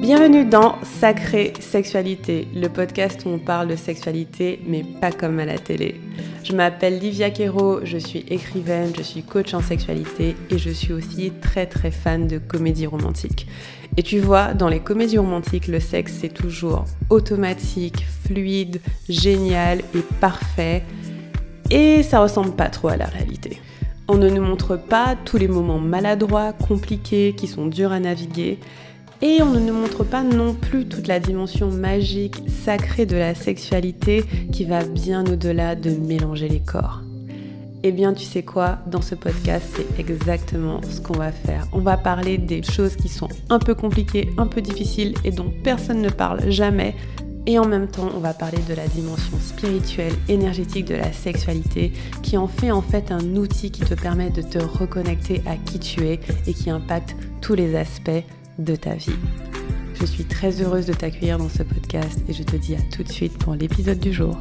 Bienvenue dans Sacrée Sexualité, le podcast où on parle de sexualité, mais pas comme à la télé. Je m'appelle Livia Quero, je suis écrivaine, je suis coach en sexualité et je suis aussi très fan de comédie romantique. Et tu vois, dans les comédies romantiques, le sexe c'est toujours automatique, fluide, génial et parfait. Et ça ressemble pas trop à la réalité. On ne nous montre pas tous les moments maladroits, compliqués, qui sont durs à naviguer. Et on ne nous montre pas non plus toute la dimension magique, sacrée de la sexualité qui va bien au-delà de mélanger les corps. Eh bien, tu sais quoi, dans ce podcast, c'est exactement ce qu'on va faire. On va parler des choses qui sont un peu compliquées, un peu difficiles et dont personne ne parle jamais. Et en même temps, on va parler de la dimension spirituelle, énergétique de la sexualité qui en fait un outil qui te permet de te reconnecter à qui tu es et qui impacte tous les aspects de ta vie. Je suis très heureuse de t'accueillir dans ce podcast et je te dis à tout de suite pour l'épisode du jour.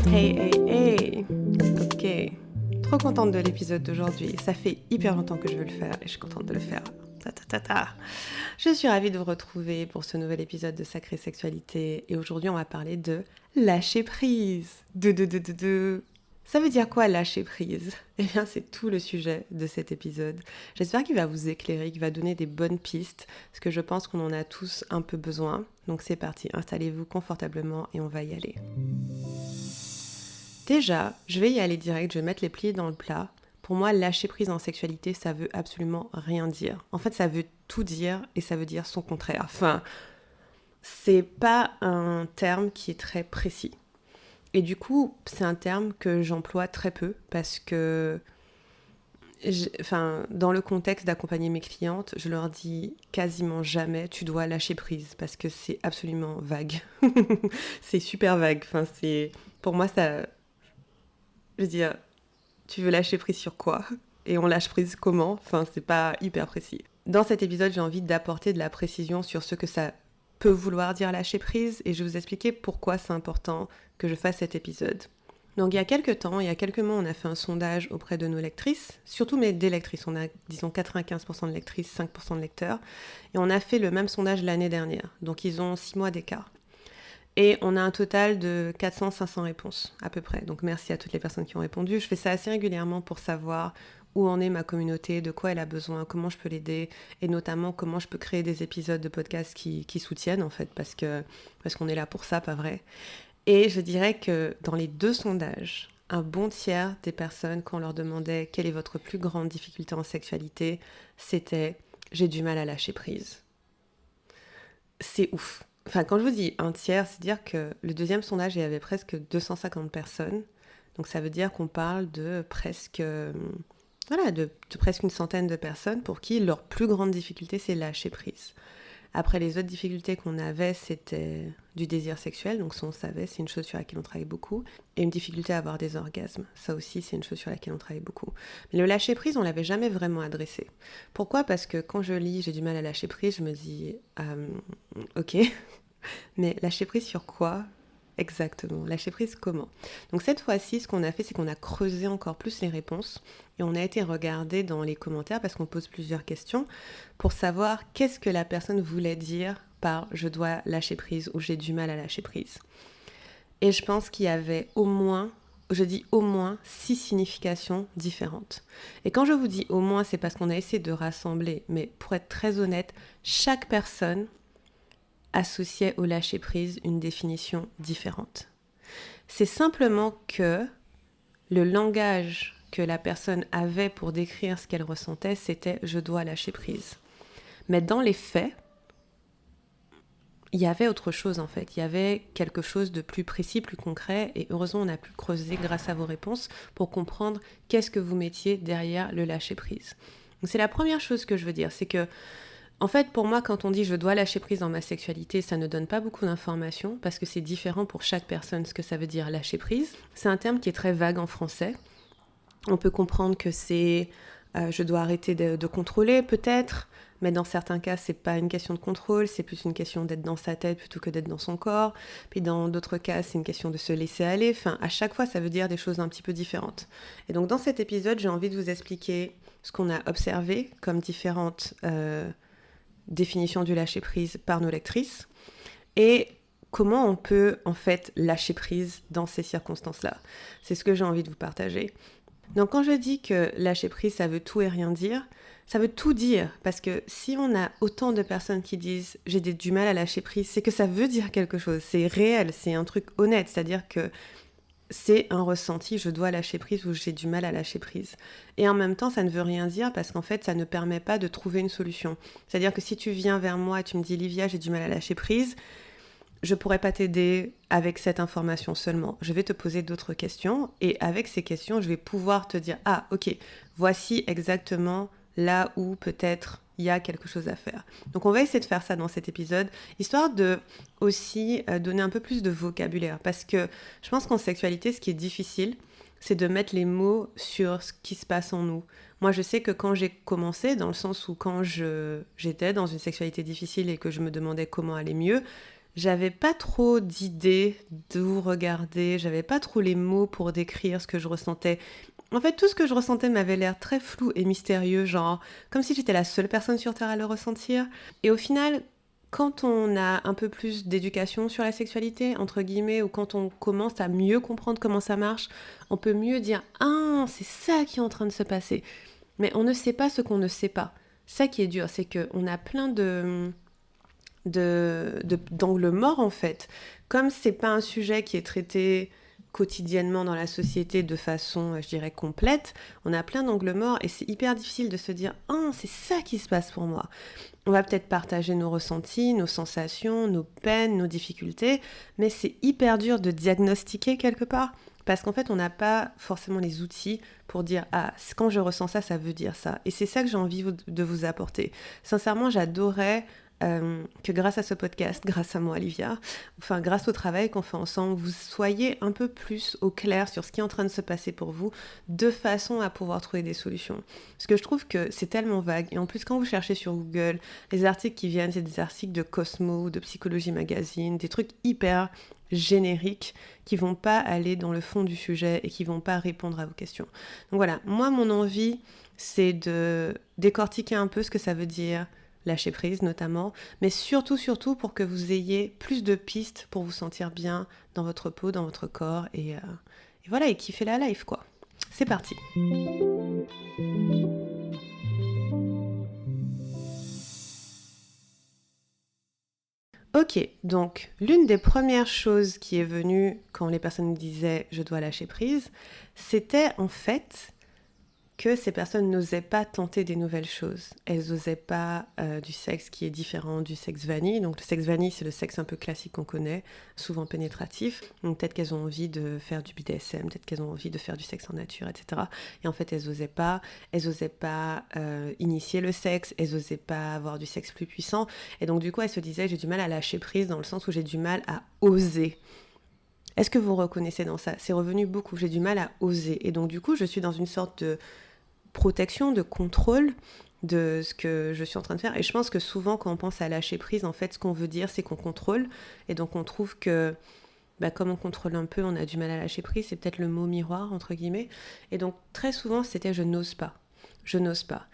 Hey. Ok. Trop contente de l'épisode d'aujourd'hui. Ça fait hyper longtemps que je veux le faire et je suis contente de le faire. Je suis ravie de vous retrouver pour ce nouvel épisode de Sacrée Sexualité et aujourd'hui on va parler de lâcher prise. Ça veut dire quoi lâcher prise ? Eh bien c'est tout le sujet de cet épisode. J'espère qu'il va vous éclairer, qu'il va donner des bonnes pistes parce que je pense qu'on en a tous un peu besoin. Donc c'est parti, installez-vous confortablement et on va y aller. Déjà, je vais y aller direct, je vais mettre les pieds dans le plat. Pour moi, lâcher prise en sexualité, ça veut absolument rien dire. En fait, ça veut tout dire et ça veut dire son contraire. Enfin, c'est pas un terme qui est très précis. Et du coup, c'est un terme que j'emploie très peu parce que, dans le contexte d'accompagner mes clientes, je leur dis quasiment jamais tu dois lâcher prise parce que c'est absolument vague. C'est super vague. Pour moi, ça, je veux dire, tu veux lâcher prise sur quoi ? Et on lâche prise comment ? C'est pas hyper précis. Dans cet épisode, j'ai envie d'apporter de la précision sur ce que ça peut vouloir dire lâcher prise et je vais vous expliquer pourquoi c'est important que je fasse cet épisode. Donc il y a quelques mois, on a fait un sondage auprès de nos lectrices, surtout des lectrices, on a disons 95% de lectrices, 5% de lecteurs, et on a fait le même sondage l'année dernière, donc ils ont 6 mois d'écart. Et on a un total de 400-500 réponses à peu près, donc merci à toutes les personnes qui ont répondu. Je fais ça assez régulièrement pour savoir où en est ma communauté, de quoi elle a besoin, comment je peux l'aider, et notamment comment je peux créer des épisodes de podcast qui soutiennent en fait, parce qu'on est là pour ça, pas vrai. Et je dirais que dans les 2 sondages, un bon tiers des personnes, quand on leur demandait quelle est votre plus grande difficulté en sexualité, c'était « j'ai du mal à lâcher prise ». C'est ouf. Quand je vous dis un tiers, c'est dire que le 2e sondage, il y avait presque 250 personnes. Donc ça veut dire qu'on parle de presque presque une centaine de personnes pour qui leur plus grande difficulté, c'est lâcher prise. Après, les autres difficultés qu'on avait, c'était du désir sexuel. Donc ça, on savait, c'est une chose sur laquelle on travaille beaucoup. Et une difficulté à avoir des orgasmes. Ça aussi, c'est une chose sur laquelle on travaille beaucoup. Mais le lâcher prise, on l'avait jamais vraiment adressé. Pourquoi ? Parce que quand je lis « j'ai du mal à lâcher prise », je me dis ok, mais lâcher prise sur quoi ? Exactement, lâcher prise comment ? Donc cette fois-ci, ce qu'on a fait, c'est qu'on a creusé encore plus les réponses et on a été regarder dans les commentaires parce qu'on pose plusieurs questions pour savoir qu'est-ce que la personne voulait dire par « je dois lâcher prise » ou « j'ai du mal à lâcher prise ». Et je pense qu'il y avait au moins 6 significations différentes. Et quand je vous dis au moins, c'est parce qu'on a essayé de rassembler, mais pour être très honnête, chaque personne associait au lâcher-prise une définition différente. C'est simplement que le langage que la personne avait pour décrire ce qu'elle ressentait, c'était « je dois lâcher prise ». Mais dans les faits, il y avait autre chose en fait. Il y avait quelque chose de plus précis, plus concret, et heureusement on a pu creuser grâce à vos réponses pour comprendre qu'est-ce que vous mettiez derrière le lâcher-prise. Donc c'est la première chose que je veux dire, c'est que en fait, pour moi, quand on dit « je dois lâcher prise dans ma sexualité », ça ne donne pas beaucoup d'informations parce que c'est différent pour chaque personne ce que ça veut dire lâcher prise. C'est un terme qui est très vague en français. On peut comprendre que c'est je dois arrêter de contrôler peut-être, mais dans certains cas, c'est pas une question de contrôle, c'est plus une question d'être dans sa tête plutôt que d'être dans son corps. Puis dans d'autres cas, c'est une question de se laisser aller. À chaque fois, ça veut dire des choses un petit peu différentes. Et donc, dans cet épisode, j'ai envie de vous expliquer ce qu'on a observé comme différentes définitions du lâcher-prise par nos lectrices et comment on peut en fait lâcher prise dans ces circonstances-là. C'est ce que j'ai envie de vous partager. Donc quand je dis que lâcher prise, ça veut tout et rien dire, ça veut tout dire, parce que si on a autant de personnes qui disent « j'ai du mal à lâcher prise », c'est que ça veut dire quelque chose, c'est réel, c'est un truc honnête, c'est-à-dire que c'est un ressenti, je dois lâcher prise ou j'ai du mal à lâcher prise. Et en même temps, ça ne veut rien dire parce qu'en fait, ça ne permet pas de trouver une solution. C'est-à-dire que si tu viens vers moi et tu me dis « Livia, j'ai du mal à lâcher prise », je ne pourrais pas t'aider avec cette information seulement. Je vais te poser d'autres questions et avec ces questions, je vais pouvoir te dire « Ah, ok, voici exactement là où peut-être il y a quelque chose à faire. » Donc on va essayer de faire ça dans cet épisode, histoire de aussi donner un peu plus de vocabulaire. Parce que je pense qu'en sexualité, ce qui est difficile, c'est de mettre les mots sur ce qui se passe en nous. Moi, je sais que quand j'ai commencé, dans le sens où quand j'étais dans une sexualité difficile et que je me demandais comment aller mieux, j'avais pas trop d'idées d'où regarder, j'avais pas trop les mots pour décrire ce que je ressentais. En fait, tout ce que je ressentais m'avait l'air très flou et mystérieux, genre comme si j'étais la seule personne sur Terre à le ressentir. Et au final, quand on a un peu plus d'éducation sur la sexualité, entre guillemets, ou quand on commence à mieux comprendre comment ça marche, on peut mieux dire « Ah, c'est ça qui est en train de se passer ». Mais on ne sait pas ce qu'on ne sait pas. Ça qui est dur, c'est qu'on a plein d'angles morts en fait. Comme c'est pas un sujet qui est traité quotidiennement dans la société de façon, je dirais, complète, on a plein d'angles morts et c'est hyper difficile de se dire « Ah, c'est ça qui se passe pour moi ». On va peut-être partager nos ressentis, nos sensations, nos peines, nos difficultés, mais c'est hyper dur de diagnostiquer quelque part parce qu'en fait, on n'a pas forcément les outils pour dire « Ah, quand je ressens ça, ça veut dire ça ». Et c'est ça que j'ai envie de vous apporter. Sincèrement, j'adorais que grâce à ce podcast, grâce à moi, Livia, enfin grâce au travail qu'on fait ensemble, vous soyez un peu plus au clair sur ce qui est en train de se passer pour vous, de façon à pouvoir trouver des solutions. Parce que je trouve que c'est tellement vague. Et en plus, quand vous cherchez sur Google, les articles qui viennent, c'est des articles de Cosmo, de Psychologie Magazine, des trucs hyper génériques qui vont pas aller dans le fond du sujet et qui vont pas répondre à vos questions. Donc voilà, moi, mon envie, c'est de décortiquer un peu ce que ça veut dire lâcher prise notamment, mais surtout pour que vous ayez plus de pistes pour vous sentir bien dans votre peau, dans votre corps et voilà, et kiffer la life quoi. C'est parti. Ok, donc l'une des premières choses qui est venue quand les personnes me disaient « je dois lâcher prise », c'était en fait que ces personnes n'osaient pas tenter des nouvelles choses. Elles n'osaient pas du sexe qui est différent du sexe vanille. Donc le sexe vanille, c'est le sexe un peu classique qu'on connaît, souvent pénétratif. Donc peut-être qu'elles ont envie de faire du BDSM, peut-être qu'elles ont envie de faire du sexe en nature, etc. Et en fait, elles n'osaient pas. Elles n'osaient pas initier le sexe, elles n'osaient pas avoir du sexe plus puissant. Et donc du coup, elles se disaient, j'ai du mal à lâcher prise dans le sens où j'ai du mal à oser. Est-ce que vous reconnaissez dans ça ? C'est revenu beaucoup, j'ai du mal à oser. Et donc du coup, je suis dans une sorte de protection, de contrôle de ce que je suis en train de faire. Et je pense que souvent, quand on pense à lâcher prise, en fait, ce qu'on veut dire, c'est qu'on contrôle. Et donc, on trouve que, comme on contrôle un peu, on a du mal à lâcher prise. C'est peut-être le mot miroir, entre guillemets. Et donc, très souvent, c'était « je n'ose pas ». Je n'ose pas.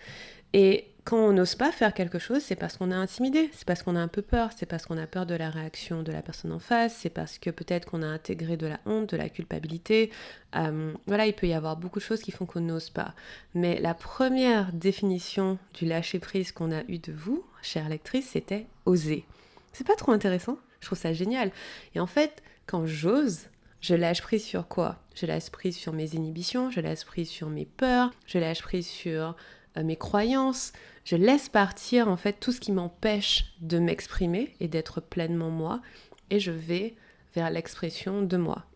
Et quand on n'ose pas faire quelque chose, c'est parce qu'on est intimidé, c'est parce qu'on a un peu peur, c'est parce qu'on a peur de la réaction de la personne en face, c'est parce que peut-être qu'on a intégré de la honte, de la culpabilité. Voilà, il peut y avoir beaucoup de choses qui font qu'on n'ose pas. Mais la première définition du lâcher-prise qu'on a eue de vous, chère lectrice, c'était « oser ». C'est pas trop intéressant ? Je trouve ça génial. Et en fait, quand j'ose, je lâche prise sur quoi ? Je lâche prise sur mes inhibitions, je lâche prise sur mes peurs, je lâche prise sur mes croyances, je laisse partir en fait tout ce qui m'empêche de m'exprimer et d'être pleinement moi et je vais vers l'expression de moi.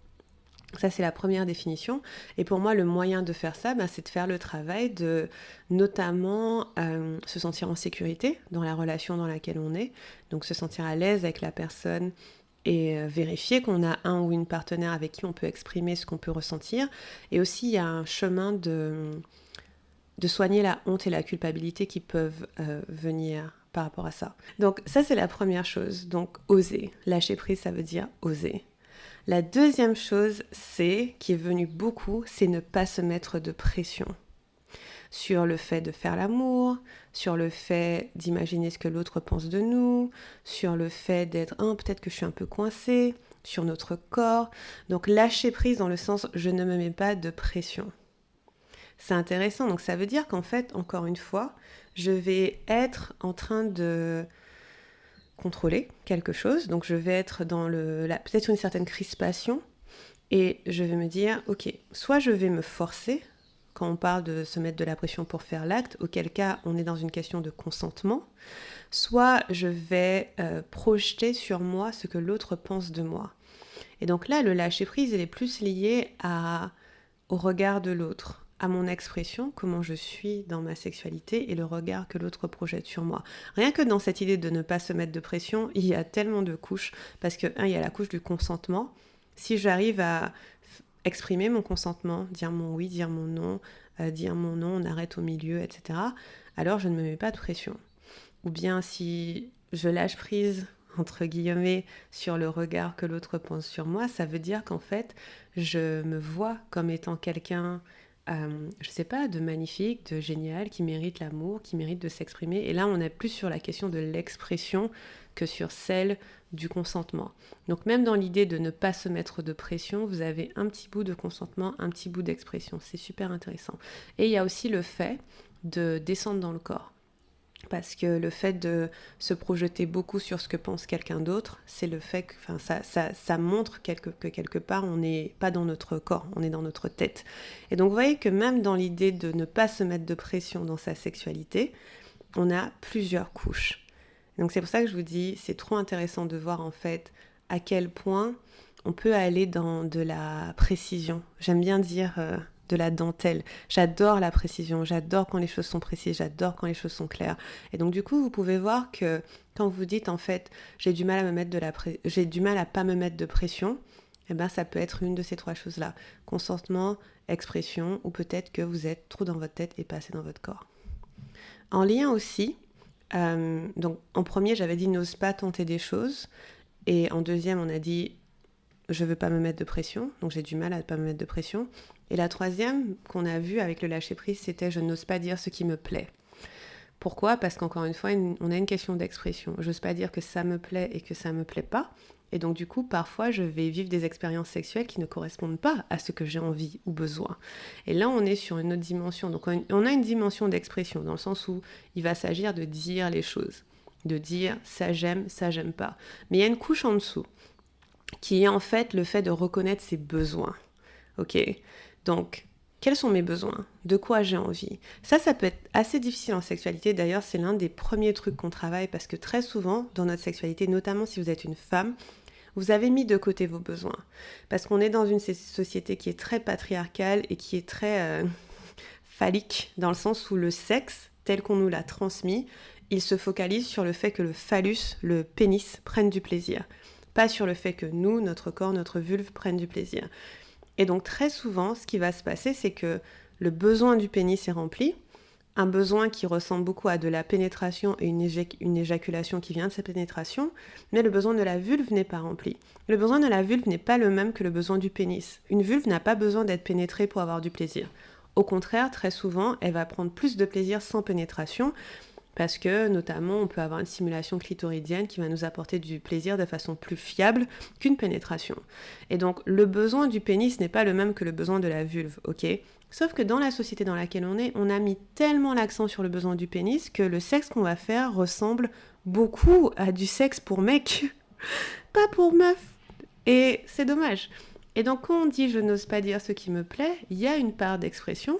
Ça, c'est la première définition. Et pour moi, le moyen de faire ça, c'est de faire le travail de notamment se sentir en sécurité dans la relation dans laquelle on est, donc se sentir à l'aise avec la personne et vérifier qu'on a un ou une partenaire avec qui on peut exprimer ce qu'on peut ressentir. Et aussi, il y a un chemin de soigner la honte et la culpabilité qui peuvent venir par rapport à ça. Donc ça, c'est la première chose. Donc oser. Lâcher prise, ça veut dire oser. La deuxième chose, qui est venue beaucoup, c'est ne pas se mettre de pression. sur le fait de faire l'amour, sur le fait d'imaginer ce que l'autre pense de nous, sur le fait d'être « peut-être que je suis un peu coincée », sur notre corps. Donc lâcher prise dans le sens « je ne me mets pas de pression ». C'est intéressant, donc ça veut dire qu'en fait, encore une fois, je vais être en train de contrôler quelque chose, donc je vais être dans peut-être une certaine crispation, et je vais me dire, ok, soit je vais me forcer, quand on parle de se mettre de la pression pour faire l'acte, auquel cas on est dans une question de consentement, soit je vais projeter sur moi ce que l'autre pense de moi. Et donc là, le lâcher-prise, il est plus lié au regard de l'autre, à mon expression, comment je suis dans ma sexualité et le regard que l'autre projette sur moi. Rien que dans cette idée de ne pas se mettre de pression, il y a tellement de couches, parce que, il y a la couche du consentement. Si j'arrive à exprimer mon consentement, dire mon oui, dire mon non, on arrête au milieu, etc., alors je ne me mets pas de pression. Ou bien si je lâche prise, entre guillemets, sur le regard que l'autre pense sur moi, ça veut dire qu'en fait, je me vois comme étant quelqu'un, je sais pas, de magnifique, de génial, qui mérite l'amour, qui mérite de s'exprimer. Et là, on est plus sur la question de l'expression que sur celle du consentement. Donc même dans l'idée de ne pas se mettre de pression, vous avez un petit bout de consentement, un petit bout d'expression. C'est super intéressant. Et il y a aussi le fait de descendre dans le corps. Parce que le fait de se projeter beaucoup sur ce que pense quelqu'un d'autre, c'est le fait que ça montre que quelque part, on n'est pas dans notre corps, on est dans notre tête. Et donc, vous voyez que même dans l'idée de ne pas se mettre de pression dans sa sexualité, on a plusieurs couches. Donc, c'est pour ça que je vous dis, c'est trop intéressant de voir en fait à quel point on peut aller dans de la précision. J'aime bien dire de la dentelle. J'adore la précision, j'adore quand les choses sont précises, j'adore quand les choses sont claires. Et donc du coup, vous pouvez voir que quand vous dites en fait, j'ai du mal à pas me mettre de pression, eh ben ça peut être une de ces trois choses-là. Consentement, expression, ou peut-être que vous êtes trop dans votre tête et pas assez dans votre corps. En lien aussi, donc en premier, j'avais dit n'ose pas tenter des choses, et en deuxième, on a dit je veux pas me mettre de pression, donc j'ai du mal à pas me mettre de pression. Et la troisième qu'on a vue avec le lâcher-prise, c'était je n'ose pas dire ce qui me plaît. Pourquoi ? Parce qu'encore une fois, on a une question d'expression. J'ose pas dire que ça me plaît et que ça me plaît pas. Et donc du coup, parfois, je vais vivre des expériences sexuelles qui ne correspondent pas à ce que j'ai envie ou besoin. Et là, on est sur une autre dimension. Donc on a une dimension d'expression, dans le sens où il va s'agir de dire les choses. De dire ça j'aime pas. Mais il y a une couche en dessous, qui est en fait le fait de reconnaître ses besoins. Ok ? Donc, quels sont mes besoins ? De quoi j'ai envie ? Ça peut être assez difficile en sexualité. D'ailleurs, c'est l'un des premiers trucs qu'on travaille parce que très souvent, dans notre sexualité, notamment si vous êtes une femme, vous avez mis de côté vos besoins. Parce qu'on est dans une société qui est très patriarcale et qui est très phallique, dans le sens où le sexe, tel qu'on nous l'a transmis, il se focalise sur le fait que le phallus, le pénis, prenne du plaisir. Pas sur le fait que nous, notre corps, notre vulve prennent du plaisir. Et donc très souvent, ce qui va se passer, c'est que le besoin du pénis est rempli, un besoin qui ressemble beaucoup à de la pénétration et une éjaculation qui vient de cette pénétration, mais le besoin de la vulve n'est pas rempli. Le besoin de la vulve n'est pas le même que le besoin du pénis. Une vulve n'a pas besoin d'être pénétrée pour avoir du plaisir. Au contraire, très souvent, elle va prendre plus de plaisir sans pénétration, parce que, notamment, on peut avoir une stimulation clitoridienne qui va nous apporter du plaisir de façon plus fiable qu'une pénétration. Et donc, le besoin du pénis n'est pas le même que le besoin de la vulve, ok ? Sauf que dans la société dans laquelle on est, on a mis tellement l'accent sur le besoin du pénis que le sexe qu'on va faire ressemble beaucoup à du sexe pour mec, pas pour meuf. Et c'est dommage. Et donc, quand on dit « je n'ose pas dire ce qui me plaît », il y a une part d'expression,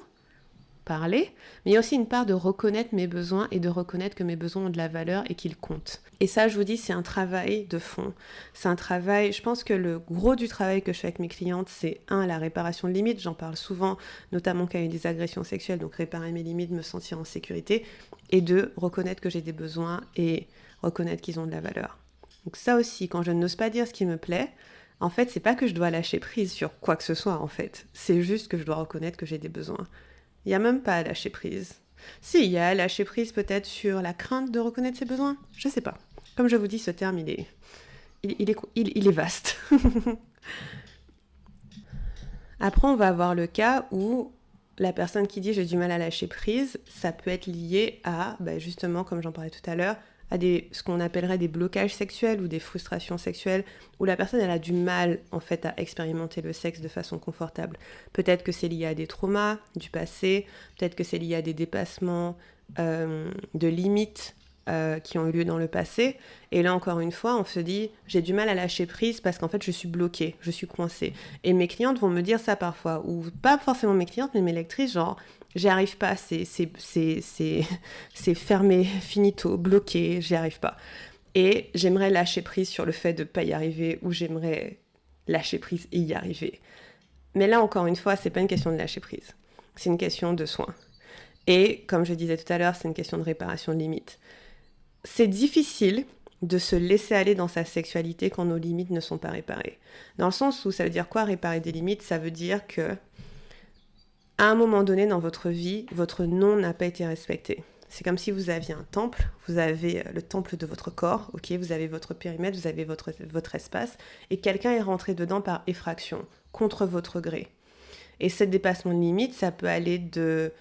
parler, mais il y a aussi une part de reconnaître mes besoins et de reconnaître que mes besoins ont de la valeur et qu'ils comptent. Et ça, je vous dis, c'est un travail de fond. C'est un travail, je pense que le gros du travail que je fais avec mes clientes, c'est la réparation de limites. J'en parle souvent, notamment quand il y a eu des agressions sexuelles, donc réparer mes limites, me sentir en sécurité, et deux, reconnaître que j'ai des besoins et reconnaître qu'ils ont de la valeur. Donc ça aussi, quand je n'ose pas dire ce qui me plaît, en fait, c'est pas que je dois lâcher prise sur quoi que ce soit, en fait. C'est juste que je dois reconnaître que j'ai des besoins. Il n'y a même pas à lâcher prise. Si, il y a à lâcher prise peut-être sur la crainte de reconnaître ses besoins. Je sais pas. Comme je vous dis, ce terme, il est vaste. Après, on va avoir le cas où la personne qui dit j'ai du mal à lâcher prise, ça peut être lié à, justement, comme j'en parlais tout à l'heure, à ce qu'on appellerait des blocages sexuels ou des frustrations sexuelles, où la personne elle a du mal en fait à expérimenter le sexe de façon confortable. Peut-être que c'est lié à des traumas du passé, peut-être que c'est lié à des dépassements de limites qui ont eu lieu dans le passé. Et là, encore une fois, on se dit, j'ai du mal à lâcher prise parce qu'en fait, je suis bloquée, je suis coincée. Et mes clientes vont me dire ça parfois, ou pas forcément mes clientes, mais mes lectrices, genre, j'y arrive pas, c'est fermé, finito, bloqué, j'y arrive pas. Et j'aimerais lâcher prise sur le fait de pas y arriver, ou j'aimerais lâcher prise et y arriver. Mais là, encore une fois, c'est pas une question de lâcher prise, c'est une question de soin. Et comme je disais tout à l'heure, c'est une question de réparation de limites. C'est difficile de se laisser aller dans sa sexualité quand nos limites ne sont pas réparées. Dans le sens où ça veut dire quoi réparer des limites ? Ça veut dire que à un moment donné dans votre vie, votre non n'a pas été respecté. C'est comme si vous aviez un temple, vous avez le temple de votre corps, ok, vous avez votre périmètre, vous avez votre espace, et quelqu'un est rentré dedans par effraction, contre votre gré. Et ce dépassement de limite, ça peut aller de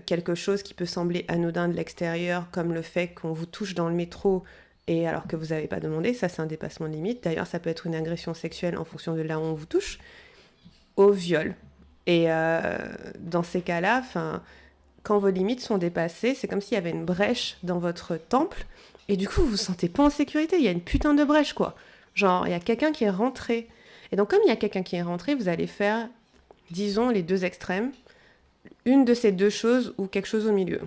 quelque chose qui peut sembler anodin de l'extérieur, comme le fait qu'on vous touche dans le métro et alors que vous n'avez pas demandé, ça c'est un dépassement de limite. D'ailleurs, ça peut être une agression sexuelle en fonction de là où on vous touche, au viol. Et dans ces cas-là, quand vos limites sont dépassées, c'est comme s'il y avait une brèche dans votre temple et du coup, vous vous sentez pas en sécurité. Il y a une putain de brèche, quoi. Genre, il y a quelqu'un qui est rentré. Et donc, comme il y a quelqu'un qui est rentré, vous allez faire, disons, les deux extrêmes. Une de ces deux choses ou quelque chose au milieu.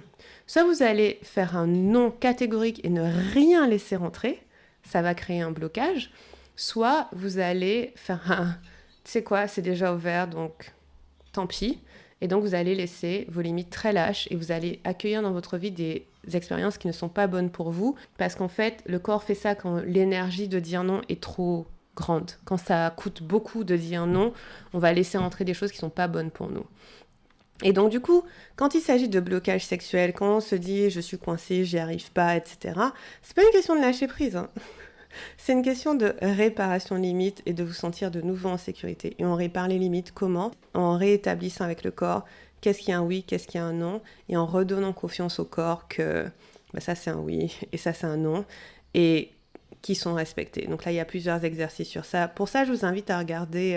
Soit vous allez faire un non catégorique et ne rien laisser rentrer, ça va créer un blocage, soit vous allez faire un tu sais quoi, c'est déjà ouvert donc tant pis, et donc vous allez laisser vos limites très lâches et vous allez accueillir dans votre vie des expériences qui ne sont pas bonnes pour vous, parce qu'en fait le corps fait ça quand l'énergie de dire non est trop grande. Quand ça coûte beaucoup de dire non, on va laisser entrer des choses qui ne sont pas bonnes pour nous. Et donc du coup, quand il s'agit de blocage sexuel, quand on se dit je suis coincée, j'y arrive pas, etc., c'est pas une question de lâcher prise, hein. C'est une question de réparation limite et de vous sentir de nouveau en sécurité. Et on répare les limites comment ? En réétablissant avec le corps qu'est-ce qui est un oui, qu'est-ce qui est un non, et en redonnant confiance au corps que ça c'est un oui et ça c'est un non, et qui sont respectés. Donc là, il y a plusieurs exercices sur ça. Pour ça, je vous invite à regarder,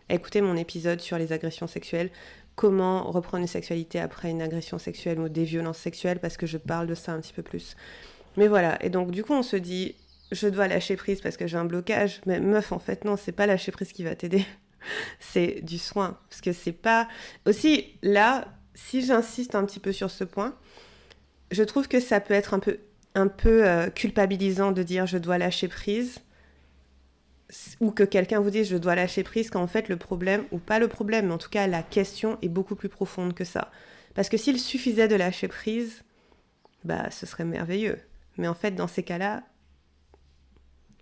à écouter mon épisode sur les agressions sexuelles, comment reprendre une sexualité après une agression sexuelle ou des violences sexuelles, parce que je parle de ça un petit peu plus. Mais voilà, et donc du coup, on se dit, je dois lâcher prise parce que j'ai un blocage, mais meuf, en fait, non, c'est pas lâcher prise qui va t'aider. C'est du soin, parce que c'est pas... Aussi, là, si j'insiste un petit peu sur ce point, je trouve que ça peut être un peu culpabilisant de dire je dois lâcher prise, ou que quelqu'un vous dise je dois lâcher prise, quand en fait le problème, ou pas le problème, mais en tout cas la question est beaucoup plus profonde que ça. Parce que s'il suffisait de lâcher prise, ce serait merveilleux. Mais en fait, dans ces cas-là,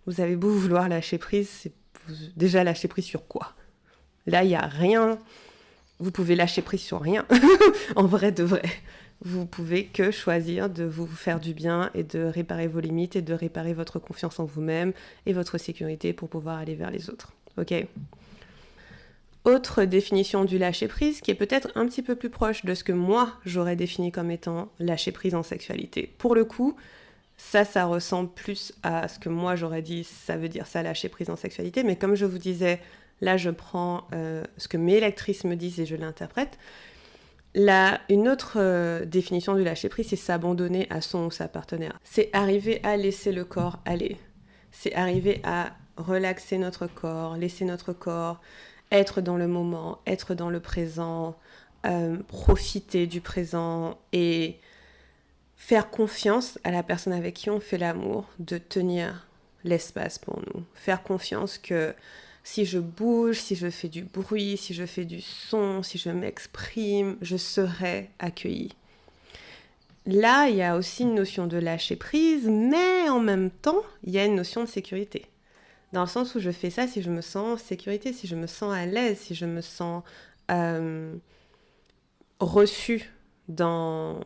vous avez beau vouloir lâcher prise, c'est déjà lâcher prise sur quoi ? Là, il n'y a rien. Vous pouvez lâcher prise sur rien. En vrai de vrai. Vous pouvez que choisir de vous faire du bien et de réparer vos limites et de réparer votre confiance en vous-même et votre sécurité pour pouvoir aller vers les autres. Ok ? Autre définition du lâcher-prise qui est peut-être un petit peu plus proche de ce que moi j'aurais défini comme étant lâcher-prise en sexualité. Pour le coup, ça ressemble plus à ce que moi j'aurais dit, ça veut dire ça, lâcher prise en sexualité, mais comme je vous disais, là je prends ce que mes lectrices me disent et je l'interprète. Là, une autre définition du lâcher prise, c'est s'abandonner à son ou sa partenaire. C'est arriver à laisser le corps aller. C'est arriver à relaxer notre corps, laisser notre corps être dans le moment, être dans le présent, profiter du présent et faire confiance à la personne avec qui on fait l'amour, de tenir l'espace pour nous. Faire confiance que si je bouge, si je fais du bruit, si je fais du son, si je m'exprime, je serai accueillie. Là, il y a aussi une notion de lâcher prise, mais en même temps, il y a une notion de sécurité. Dans le sens où je fais ça si je me sens en sécurité, si je me sens à l'aise, si je me sens reçue dans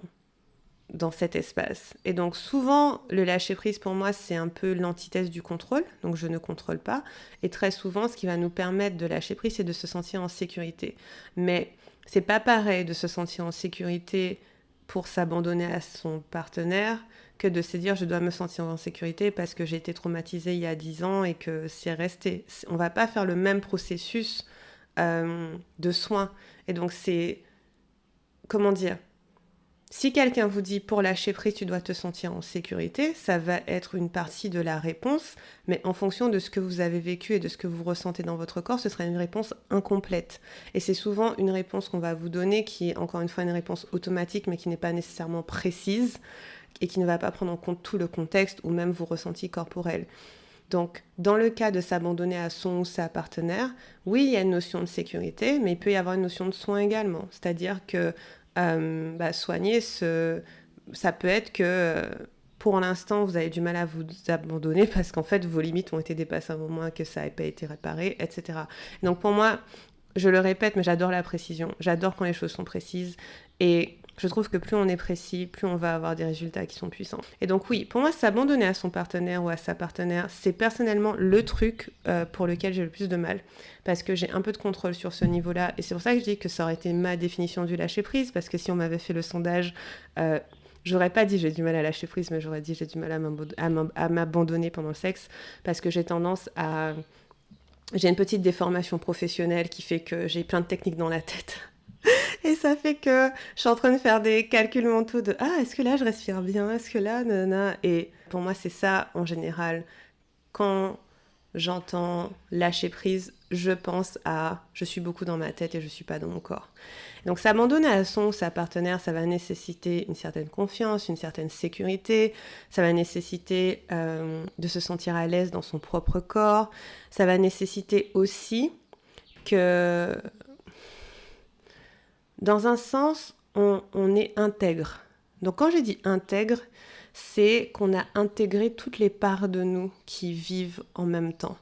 cet espace. Et donc souvent, le lâcher-prise pour moi, c'est un peu l'antithèse du contrôle, donc je ne contrôle pas. Et très souvent, ce qui va nous permettre de lâcher prise, c'est de se sentir en sécurité. Mais C'est pas pareil de se sentir en sécurité pour s'abandonner à son partenaire que de se dire je dois me sentir en sécurité parce que j'ai été traumatisée il y a 10 ans et que c'est resté. On va pas faire le même processus de soins. Et donc c'est, comment dire, si quelqu'un vous dit pour lâcher prise tu dois te sentir en sécurité, ça va être une partie de la réponse, mais en fonction de ce que vous avez vécu et de ce que vous ressentez dans votre corps, ce sera une réponse incomplète. Et c'est souvent une réponse qu'on va vous donner qui est encore une fois une réponse automatique mais qui n'est pas nécessairement précise et qui ne va pas prendre en compte tout le contexte ou même vos ressentis corporels. Donc, dans le cas de s'abandonner à son ou sa partenaire, oui, il y a une notion de sécurité, mais il peut y avoir une notion de soin également. C'est-à-dire que soigner, ça peut être que pour l'instant, vous avez du mal à vous abandonner parce qu'en fait, vos limites ont été dépassées à un moment que ça n'a pas été réparé, etc. Donc pour moi, je le répète, mais j'adore la précision. J'adore quand les choses sont précises. Et je trouve que plus on est précis, plus on va avoir des résultats qui sont puissants. Et donc oui, pour moi, s'abandonner à son partenaire ou à sa partenaire, c'est personnellement le truc pour lequel j'ai le plus de mal. Parce que j'ai un peu de contrôle sur ce niveau-là. Et c'est pour ça que je dis que ça aurait été ma définition du lâcher-prise. Parce que si on m'avait fait le sondage, j'aurais pas dit j'ai du mal à lâcher prise, mais j'aurais dit j'ai du mal à m'abandonner pendant le sexe. Parce que j'ai tendance à... J'ai une petite déformation professionnelle qui fait que j'ai plein de techniques dans la tête. Et ça fait que je suis en train de faire des calculs mentaux de ah, est-ce que là je respire bien? Est-ce que là, nanana. Et pour moi, c'est ça en général. Quand j'entends lâcher prise, je pense à je suis beaucoup dans ma tête et je suis pas dans mon corps. Donc s'abandonner à son ou sa partenaire, ça va nécessiter une certaine confiance, une certaine sécurité, ça va nécessiter de se sentir à l'aise dans son propre corps, ça va nécessiter aussi que dans un sens, on est intègre. Donc quand je dis intègre, c'est qu'on a intégré toutes les parts de nous qui vivent en même temps.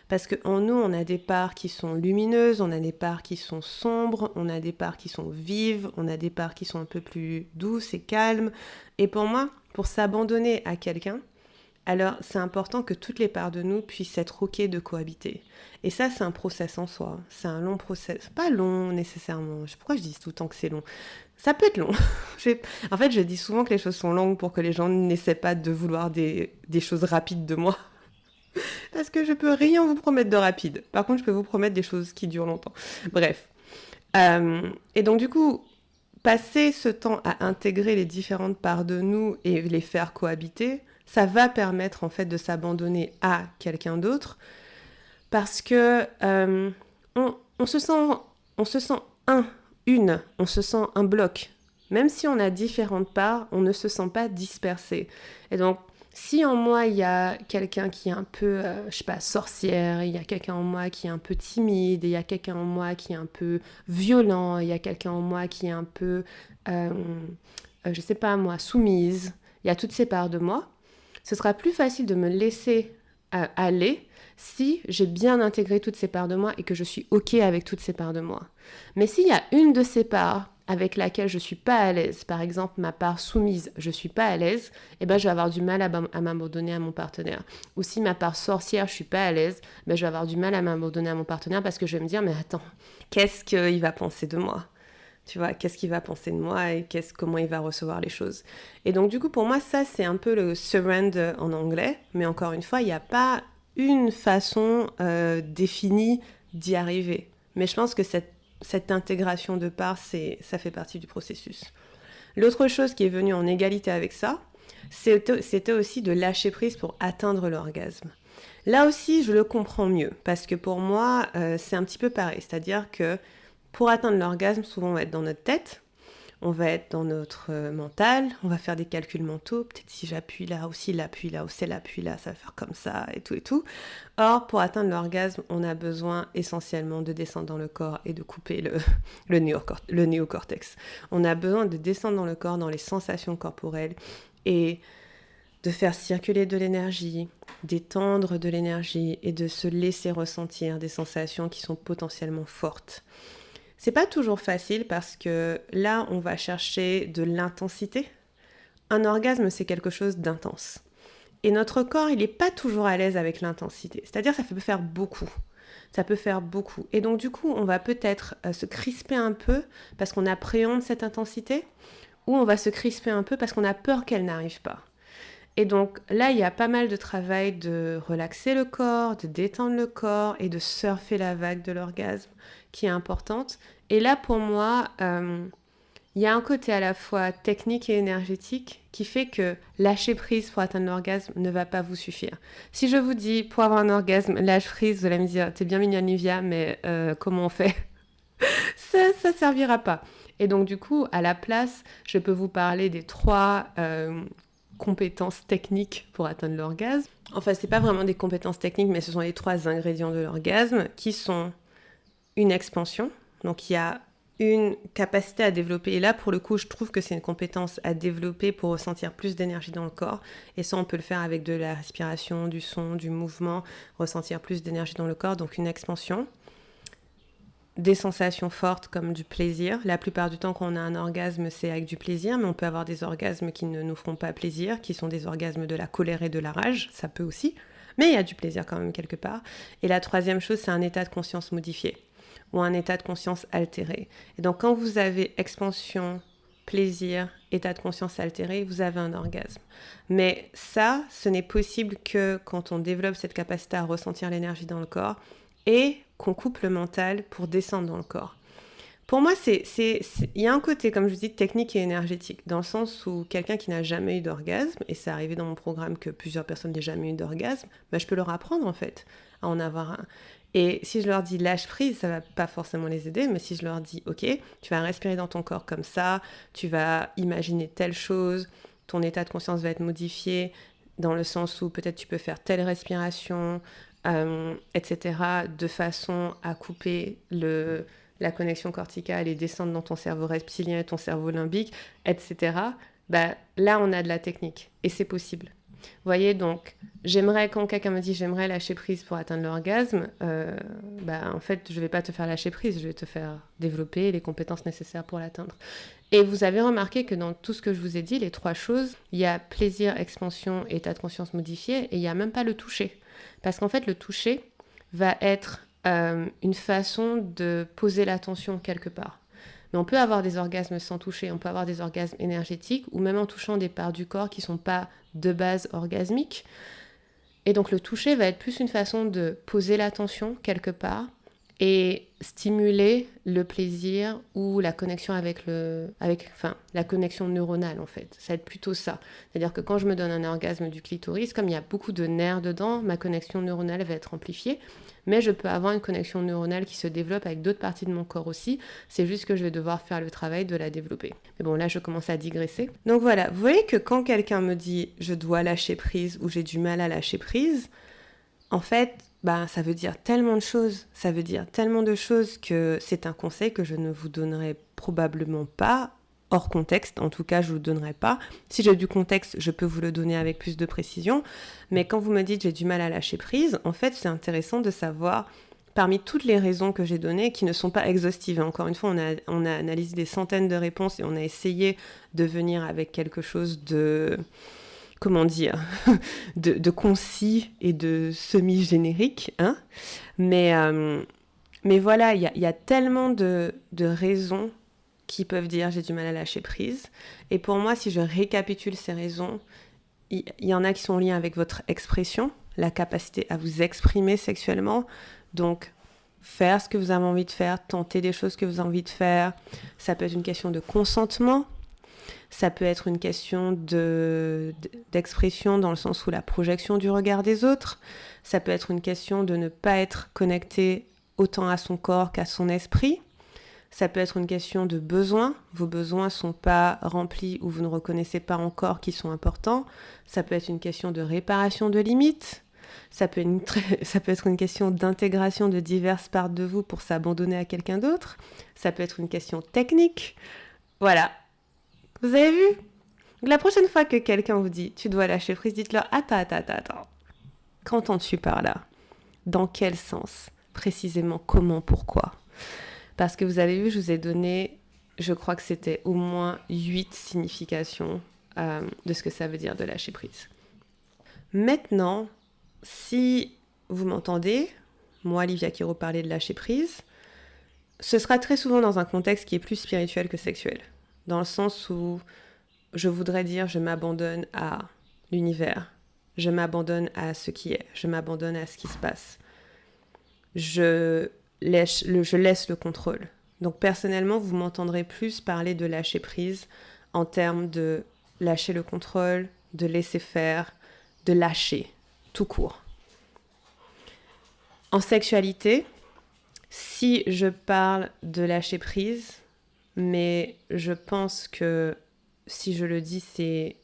Parce qu'en nous, on a des parts qui sont lumineuses, on a des parts qui sont sombres, on a des parts qui sont vives, on a des parts qui sont un peu plus douces et calmes. Et pour moi, pour s'abandonner à quelqu'un, alors c'est important que toutes les parts de nous puissent être OK de cohabiter. Et ça, c'est un process en soi. C'est un long process. Pas long nécessairement. Pourquoi je dis tout le temps que c'est long? Ça peut être long. En fait, je dis souvent que les choses sont longues pour que les gens n'essaient pas de vouloir des choses rapides de moi. Parce que je peux rien vous promettre de rapide. Par contre, je peux vous promettre des choses qui durent longtemps. Bref. Et donc du coup, passer ce temps à intégrer les différentes parts de nous et les faire cohabiter, ça va permettre en fait de s'abandonner à quelqu'un d'autre parce que on se sent on se sent on se sent un bloc. Même si on a différentes parts, on ne se sent pas dispersé. Et donc, si en moi, il y a quelqu'un qui est un peu, je sais pas, sorcière, il y a quelqu'un en moi qui est un peu timide, il y a quelqu'un en moi qui est un peu violent, il y a quelqu'un en moi qui est un peu, je sais pas moi, soumise, il y a toutes ces parts de moi, ce sera plus facile de me laisser aller si j'ai bien intégré toutes ces parts de moi et que je suis OK avec toutes ces parts de moi. Mais s'il y a une de ces parts avec laquelle je suis pas à l'aise, par exemple ma part soumise, je suis pas à l'aise, eh ben je vais avoir du mal à m'abandonner à mon partenaire. Ou si ma part sorcière, je suis pas à l'aise, ben je vais avoir du mal à m'abandonner à mon partenaire parce que je vais me dire mais attends, qu'est-ce qu'il va penser de moi? Tu vois, qu'est-ce qu'il va penser de moi et comment il va recevoir les choses. Et donc du coup pour moi ça c'est un peu le surrender en anglais, mais encore une fois il n'y a pas une façon définie d'y arriver. Mais je pense que cette intégration de parts, ça fait partie du processus. L'autre chose qui est venue en égalité avec ça, c'était aussi de lâcher prise pour atteindre l'orgasme. Là aussi, je le comprends mieux, parce que pour moi, c'est un petit peu pareil. C'est-à-dire que pour atteindre l'orgasme, souvent on va être dans notre tête, on va être dans notre mental, on va faire des calculs mentaux, peut-être si j'appuie là, ou si l'appuie là, ou si l'appuie là, ça va faire comme ça, et tout et tout. Or, pour atteindre l'orgasme, on a besoin essentiellement de descendre dans le corps et de couper le néocortex. On a besoin de descendre dans le corps, dans les sensations corporelles, et de faire circuler de l'énergie, d'étendre de l'énergie, et de se laisser ressentir des sensations qui sont potentiellement fortes. C'est pas toujours facile parce que là, on va chercher de l'intensité. Un orgasme, c'est quelque chose d'intense. Et notre corps, il n'est pas toujours à l'aise avec l'intensité. C'est-à-dire, ça peut faire beaucoup. Ça peut faire beaucoup. Et donc du coup, on va peut-être se crisper un peu parce qu'on appréhende cette intensité, ou on va se crisper un peu parce qu'on a peur qu'elle n'arrive pas. Et donc là, il y a pas mal de travail de relaxer le corps, de détendre le corps et de surfer la vague de l'orgasme qui est importante. Et là, pour moi, il y a un côté à la fois technique et énergétique qui fait que lâcher prise pour atteindre l'orgasme ne va pas vous suffire. Si je vous dis, pour avoir un orgasme, lâche prise, vous allez me dire, t'es bien mignonne Livia, mais comment on fait? Ça servira pas. Et donc du coup, à la place, je peux vous parler des 3 compétences techniques pour atteindre l'orgasme. Enfin, c'est pas vraiment des compétences techniques, mais ce sont les 3 ingrédients de l'orgasme qui sont une expansion. Donc il y a une capacité à développer. Et là, pour le coup, je trouve que c'est une compétence à développer pour ressentir plus d'énergie dans le corps. Et ça, on peut le faire avec de la respiration, du son, du mouvement, ressentir plus d'énergie dans le corps. Donc une expansion. Des sensations fortes comme du plaisir. La plupart du temps, quand on a un orgasme, c'est avec du plaisir, mais on peut avoir des orgasmes qui ne nous feront pas plaisir, qui sont des orgasmes de la colère et de la rage, ça peut aussi, mais il y a du plaisir quand même quelque part. Et la troisième chose, c'est un état de conscience modifié ou un état de conscience altéré. Et donc quand vous avez expansion, plaisir, état de conscience altéré, vous avez un orgasme. Mais ça, ce n'est possible que quand on développe cette capacité à ressentir l'énergie dans le corps et qu'on coupe le mental pour descendre dans le corps. Pour moi, il y a un côté, comme je vous dis, technique et énergétique, dans le sens où quelqu'un qui n'a jamais eu d'orgasme, et c'est arrivé dans mon programme que plusieurs personnes n'aient jamais eu d'orgasme, bah, je peux leur apprendre en fait à en avoir un. Et si je leur dis lâche prise, ça va pas forcément les aider, mais si je leur dis ok, tu vas respirer dans ton corps comme ça, tu vas imaginer telle chose, ton état de conscience va être modifié, dans le sens où peut-être tu peux faire telle respiration, etc., de façon à couper la connexion corticale et descendre dans ton cerveau reptilien et ton cerveau limbique, etc., bah, là, on a de la technique et c'est possible. Vous voyez, donc, quand quelqu'un me dit j'aimerais lâcher prise pour atteindre l'orgasme, en fait, je ne vais pas te faire lâcher prise, je vais te faire développer les compétences nécessaires pour l'atteindre. Et vous avez remarqué que dans tout ce que je vous ai dit, les 3 choses, il y a plaisir, expansion, état de conscience modifié, et il n'y a même pas le toucher. Parce qu'en fait, le toucher va être une façon de poser l'attention quelque part. Mais on peut avoir des orgasmes sans toucher, on peut avoir des orgasmes énergétiques, ou même en touchant des parts du corps qui ne sont pas de base orgasmiques. Et donc le toucher va être plus une façon de poser l'attention quelque part et stimuler le plaisir ou la connexion la connexion neuronale en fait. Ça va être plutôt ça. C'est-à-dire que quand je me donne un orgasme du clitoris, comme il y a beaucoup de nerfs dedans, ma connexion neuronale va être amplifiée. Mais je peux avoir une connexion neuronale qui se développe avec d'autres parties de mon corps aussi. C'est juste que je vais devoir faire le travail de la développer. Mais bon, là, je commence à digresser. Donc voilà, vous voyez que quand quelqu'un me dit « je dois lâcher prise » ou « j'ai du mal à lâcher prise », en fait, ça veut dire tellement de choses. Ça veut dire tellement de choses que c'est un conseil que je ne vous donnerai probablement pas hors contexte, en tout cas je ne vous le donnerai pas. Si j'ai du contexte, je peux vous le donner avec plus de précision, mais quand vous me dites j'ai du mal à lâcher prise, en fait c'est intéressant de savoir, parmi toutes les raisons que j'ai données, qui ne sont pas exhaustives, encore une fois on a analysé des centaines de réponses et on a essayé de venir avec quelque chose de, comment dire, de concis et de semi-générique, hein, mais voilà, il y a tellement de raisons qui peuvent dire j'ai du mal à lâcher prise. Et pour moi, si je récapitule ces raisons, il y en a qui sont en lien avec votre expression, la capacité à vous exprimer sexuellement. Donc, faire ce que vous avez envie de faire, tenter des choses que vous avez envie de faire. Ça peut être une question de consentement. Ça peut être une question d'expression dans le sens où la projection du regard des autres. Ça peut être une question de ne pas être connecté autant à son corps qu'à son esprit. Ça peut être une question de besoins. Vos besoins ne sont pas remplis ou vous ne reconnaissez pas encore qu'ils sont importants. Ça peut être une question de réparation de limites. Ça peut être une question d'intégration de diverses parts de vous pour s'abandonner à quelqu'un d'autre. Ça peut être une question technique. Voilà. Vous avez vu ? La prochaine fois que quelqu'un vous dit « tu dois lâcher prise », dites-leur « attends. Qu'entends-tu par là ? Dans quel sens ? Précisément comment ? Pourquoi ? » Parce que vous avez vu, je vous ai donné, je crois que c'était au moins 8 significations de ce que ça veut dire de lâcher prise. Maintenant, si vous m'entendez, moi, Livia Quiro, parler de lâcher prise, ce sera très souvent dans un contexte qui est plus spirituel que sexuel. Dans le sens où je voudrais dire je m'abandonne à l'univers, je m'abandonne à ce qui est, je m'abandonne à ce qui se passe. Je laisse le contrôle. Donc personnellement, vous m'entendrez plus parler de lâcher prise en termes de lâcher le contrôle, de laisser faire, de lâcher, tout court. En sexualité, si je parle de lâcher prise, mais je pense que si je le dis, c'est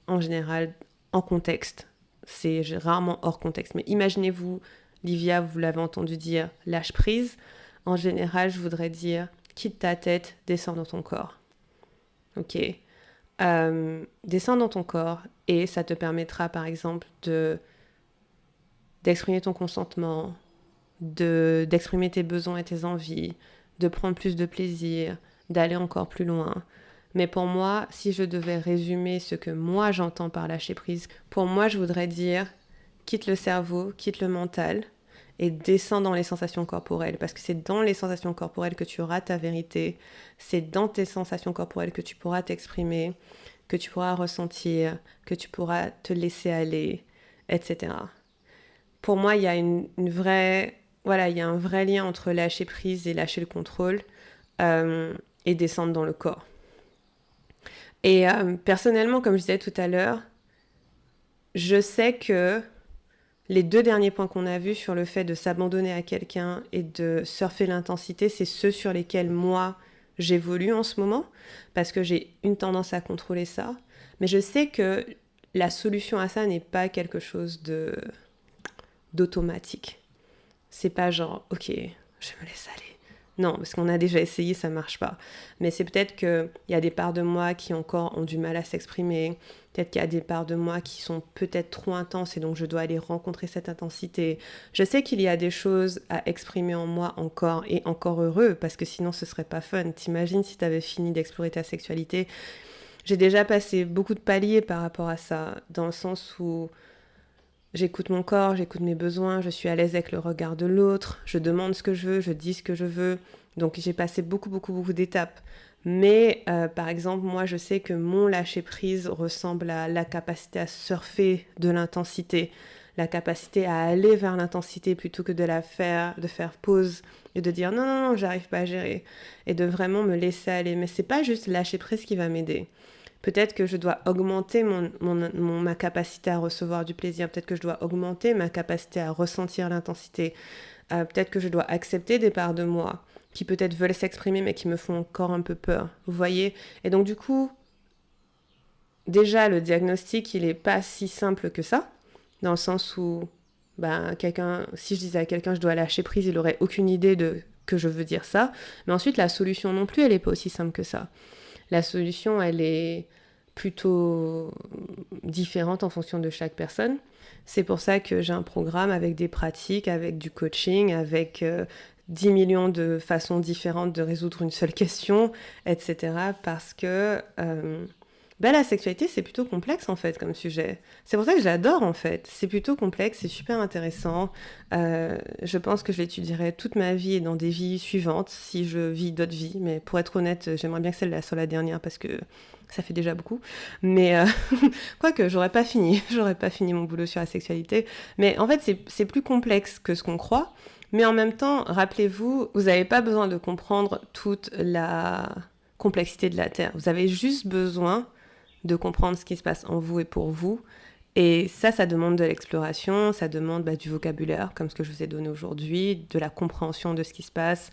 en général en contexte. C'est rarement hors contexte. Mais imaginez-vous, Livia, vous l'avez entendu dire lâche prise. En général, je voudrais dire quitte ta tête, descends dans ton corps. Ok. Descends dans ton corps et ça te permettra, par exemple, d'exprimer ton consentement, d'exprimer tes besoins et tes envies, de prendre plus de plaisir, d'aller encore plus loin. Mais pour moi, si je devais résumer ce que moi j'entends par lâcher prise, pour moi je voudrais dire quitte le cerveau, quitte le mental et descends dans les sensations corporelles, parce que c'est dans les sensations corporelles que tu auras ta vérité, c'est dans tes sensations corporelles que tu pourras t'exprimer, que tu pourras ressentir, que tu pourras te laisser aller, etc. Pour moi, il y a il y a un vrai lien entre lâcher prise et lâcher le contrôle et descendre dans le corps. Et personnellement, comme je disais tout à l'heure, je sais que les 2 derniers points qu'on a vus sur le fait de s'abandonner à quelqu'un et de surfer l'intensité, c'est ceux sur lesquels moi, j'évolue en ce moment, parce que j'ai une tendance à contrôler ça. Mais je sais que la solution à ça n'est pas quelque chose d'automatique. C'est pas genre, ok, je me laisse aller. Non, parce qu'on a déjà essayé, ça marche pas. Mais c'est peut-être qu'il y a des parts de moi qui encore ont du mal à s'exprimer. Peut-être qu'il y a des parts de moi qui sont peut-être trop intenses et donc je dois aller rencontrer cette intensité. Je sais qu'il y a des choses à exprimer en moi encore et encore heureux, parce que sinon ce serait pas fun. T'imagines si t'avais fini d'explorer ta sexualité. J'ai déjà passé beaucoup de paliers par rapport à ça, dans le sens où j'écoute mon corps, j'écoute mes besoins, je suis à l'aise avec le regard de l'autre, je demande ce que je veux, je dis ce que je veux. Donc j'ai passé beaucoup d'étapes. Mais par exemple, moi je sais que mon lâcher-prise ressemble à la capacité à surfer de l'intensité, la capacité à aller vers l'intensité plutôt que de faire pause et de dire non, j'arrive pas à gérer. Et de vraiment me laisser aller. Mais c'est pas juste lâcher-prise qui va m'aider. Peut-être que je dois augmenter ma capacité à recevoir du plaisir. Peut-être que je dois augmenter ma capacité à ressentir l'intensité. Peut-être que je dois accepter des parts de moi qui peut-être veulent s'exprimer mais qui me font encore un peu peur. Vous voyez ? Et donc du coup, déjà le diagnostic, il n'est pas si simple que ça, dans le sens où si je disais à quelqu'un je dois lâcher prise, il n'aurait aucune idée de que je veux dire ça. Mais ensuite, la solution non plus, elle n'est pas aussi simple que ça. La solution, elle est plutôt différente en fonction de chaque personne. C'est pour ça que j'ai un programme avec des pratiques, avec du coaching, avec 10 millions de façons différentes de résoudre une seule question, etc. Parce que la sexualité, c'est plutôt complexe en fait comme sujet. C'est pour ça que j'adore en fait. C'est plutôt complexe, c'est super intéressant. Je pense que je l'étudierai toute ma vie et dans des vies suivantes si je vis d'autres vies. Mais pour être honnête, j'aimerais bien que celle-là soit la dernière parce que ça fait déjà beaucoup. Mais quoique, j'aurais pas fini mon boulot sur la sexualité. Mais en fait, c'est plus complexe que ce qu'on croit. Mais en même temps, rappelez-vous, vous n'avez pas besoin de comprendre toute la complexité de la Terre. Vous avez juste besoin de comprendre ce qui se passe en vous et pour vous. Et ça demande de l'exploration, ça demande du vocabulaire, comme ce que je vous ai donné aujourd'hui, de la compréhension de ce qui se passe.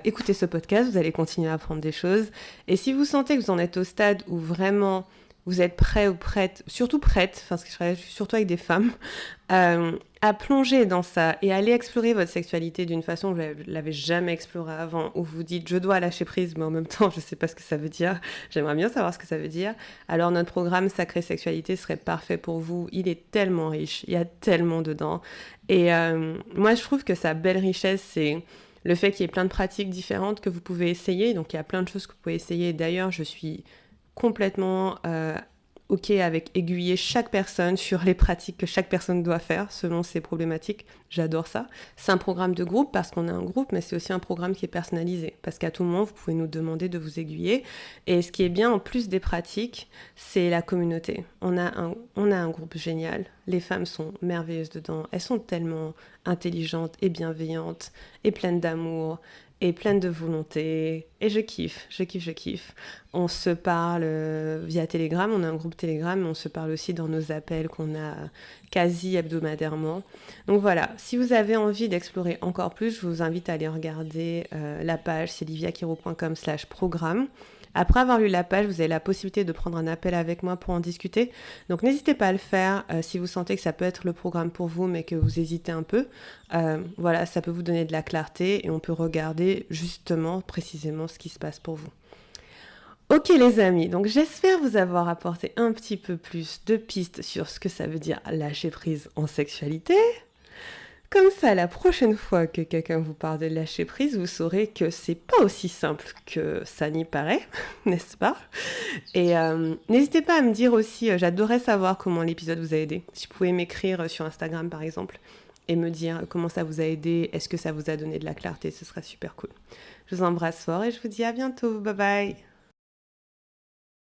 Écoutez ce podcast, vous allez continuer à apprendre des choses. Et si vous sentez que vous en êtes au stade où vraiment vous êtes prêt ou prête, surtout prête, parce que je travaille surtout avec des femmes, à plonger dans ça et aller explorer votre sexualité d'une façon que vous ne l'avez jamais explorée avant, où vous dites je dois lâcher prise, mais en même temps je ne sais pas ce que ça veut dire, j'aimerais bien savoir ce que ça veut dire, alors notre programme Sacrée Sexualité serait parfait pour vous. Il est tellement riche, il y a tellement dedans. Et moi je trouve que sa belle richesse, c'est le fait qu'il y ait plein de pratiques différentes que vous pouvez essayer, donc il y a plein de choses que vous pouvez essayer. D'ailleurs, je suis complètement OK avec aiguiller chaque personne sur les pratiques que chaque personne doit faire selon ses problématiques. J'adore ça. C'est un programme de groupe parce qu'on a un groupe, mais c'est aussi un programme qui est personnalisé. Parce qu'à tout moment, vous pouvez nous demander de vous aiguiller. Et ce qui est bien, en plus des pratiques, c'est la communauté. On a un groupe génial. Les femmes sont merveilleuses dedans. Elles sont tellement intelligentes et bienveillantes et pleines d'amour et pleine de volonté, et je kiffe. On se parle via Telegram, on a un groupe Telegram, mais on se parle aussi dans nos appels qu'on a quasi hebdomadairement. Donc voilà, si vous avez envie d'explorer encore plus, je vous invite à aller regarder la page, c'est liviaquiro.com/programme. Après avoir lu la page, vous avez la possibilité de prendre un appel avec moi pour en discuter. Donc n'hésitez pas à le faire si vous sentez que ça peut être le programme pour vous, mais que vous hésitez un peu. Voilà, ça peut vous donner de la clarté et on peut regarder justement, précisément ce qui se passe pour vous. Ok les amis, donc j'espère vous avoir apporté un petit peu plus de pistes sur ce que ça veut dire lâcher prise en sexualité. Comme ça, la prochaine fois que quelqu'un vous parle de lâcher prise, vous saurez que c'est pas aussi simple que ça n'y paraît, n'est-ce pas? Et n'hésitez pas à me dire aussi, j'adorerais savoir comment l'épisode vous a aidé. Si vous pouvez m'écrire sur Instagram par exemple et me dire comment ça vous a aidé, est-ce que ça vous a donné de la clarté, ce serait super cool. Je vous embrasse fort et je vous dis à bientôt, bye bye!